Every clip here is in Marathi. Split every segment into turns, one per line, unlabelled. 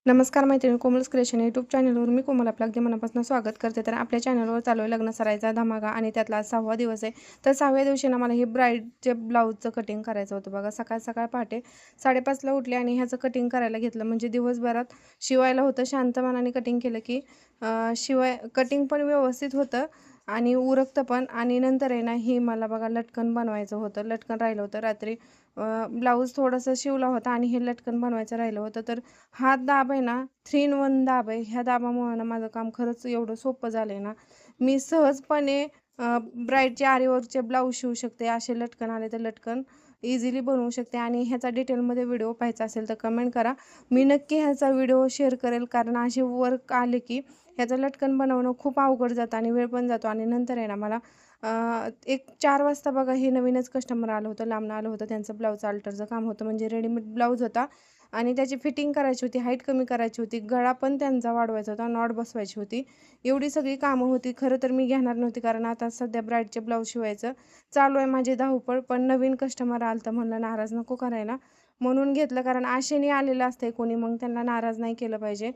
नमस्कार मैत्रिणी, कोमल्स क्रिएशन यूट्यूब चॅनलवर मी कोमल आपलं अगदी मनापासून स्वागत करते। तर आपल्या चॅनलवर चालू आहे लग्न सराईचा धमाका आणि त्यातला 6वा दिवस आहे। तर 6व्या दिवशी ना मला हे ब्राईडचे ब्लाऊजचं कटिंग करायचं होतं बघा। सकाळ पहाटे 5:30ला उठले आणि ह्याचं कटिंग करायला घेतलं। म्हणजे दिवसभरात शिवायला होतं, शांत मनाने कटिंग केलं की कटिंग पण व्यवस्थित होतं आणि उरकतं पण। आणि नंतर आहे ना हे मला बघा लटकन बनवायचं होतं, लटकन राहिलं होतं रात्री। ब्लाऊज थोडंसं शिवला होता आणि हे लटकन बनवायचं राहिलं होतं। तर हा दाब आहे ना 3 in 1 दाब आहे। ह्या दाबामुळे ना माझं काम खरंच एवढं सोपं झालंय ना, मी सहजपणे ब्राईडचे आरीवर्कचे ब्लाऊज शिवू शकते। असे लटकन आले तर लटकन इझिली बनवू शकते। आणि ह्याचा डिटेलमध्ये व्हिडिओ पाहायचा असेल तर कमेंट करा, मी नक्की ह्याचा व्हिडिओ शेअर करेल। कारण असे वर्क आले की ह्याचं लटकन बनवणं खूप अवघड जातं आणि वेळ पण जातो। आणि नंतर आहे ना मला एक 4 वाजता बघा हे नवीनच कस्टमर आलं होतं, लांबनं आलं होतं। त्यांचं ब्लाऊज अल्टरचं काम होतं, म्हणजे रेडीमेड ब्लाऊज होता आणि त्याची फिटिंग करायची होती, हाईट कमी करायची होती, गळा पण त्यांचा वाढवायचा होता, नॉट बसवायची होती। एवढी सगळी कामं होती। खरं तर मी घेणार नव्हती, कारण आता सध्या ब्राईडचे ब्लाऊज शिवायचं चालू आहे माझी धावपळ। पण नवीन कस्टमर आलं तर म्हणलं नाराज नको करायला, म्हणून घेतलं। कारण आशेने आलेलं असतंय कोणी, मग त्यांना नाराज नाही केलं पाहिजे।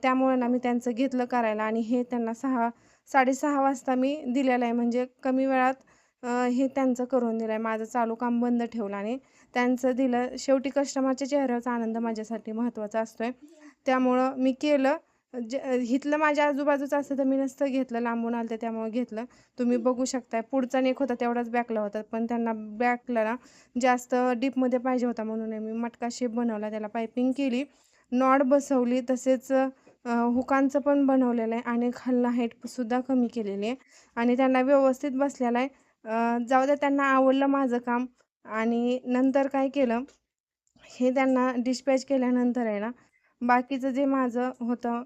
त्यामुळे ना मी त्यांचं घेतलं करायला आणि हे त्यांना 6:30 वाजता मी दिलेलं आहे। म्हणजे कमी वेळात हे त्यांचं करून दिलं आहे। माझं चालू काम बंद ठेवलं आणि त्यांचं दिलं। शेवटी कस्टमरच्या चेहऱ्यावरचा आनंद माझ्यासाठी महत्त्वाचा असतोय, त्यामुळं मी केलं। इथलं माझ्या आजूबाजूचं असतं तर मी नसतं घेतलं, लांबून आलं तर त्यामुळे घेतलं। तुम्ही बघू शकताय पुढचा नेक होता तेवढाच बॅकला होता, पण त्यांना बॅकला ना जास्त डीपमध्ये पाहिजे होता, म्हणून मी मटका शेप बनवला, त्याला पायपिंग केली, नॉट बसवली, तसेच हुकांचं पण बनवलेलं आहे आणि खालनं हाईटसुद्धा कमी केलेली आहे आणि त्यांना व्यवस्थित बसलेला आहे। जाऊ द्या, त्यांना आवडलं माझं काम। आणि नंतर काय केलं, हे त्यांना डिस्पॅच केल्यानंतर आहे ना बाकीचं जे माझं होतं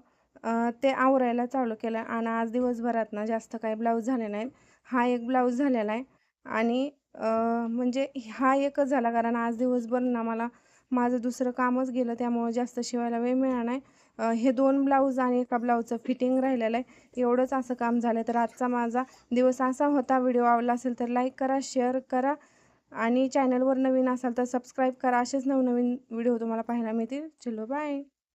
ते आवरायला चालू केलं आणि आज दिवसभरात ना जास्त काही ब्लाऊज झाले नाहीत। हा एक ब्लाऊज झालेला आहे आणि म्हणजे हा एकच झाला, कारण आज दिवसभर ना मला माझं दुसरं कामच गेलं, त्यामुळे जास्त शिवायला वेळ मिळाला नाही। हे 2 ब्लाऊज आणि एका ब्लाऊजचं फिटिंग राहिलेलं आहे, एवढंच असं काम झालं। तर आजचा माझा दिवस असा होता। व्हिडिओ आवडला असेल तर लाईक करा, शेअर करा आणि चॅनलवर नवीन असाल तर सबस्क्राईब करा। असेच नवनवीन व्हिडिओ तुम्हाला पाहायला मिळतील। चलो बाय।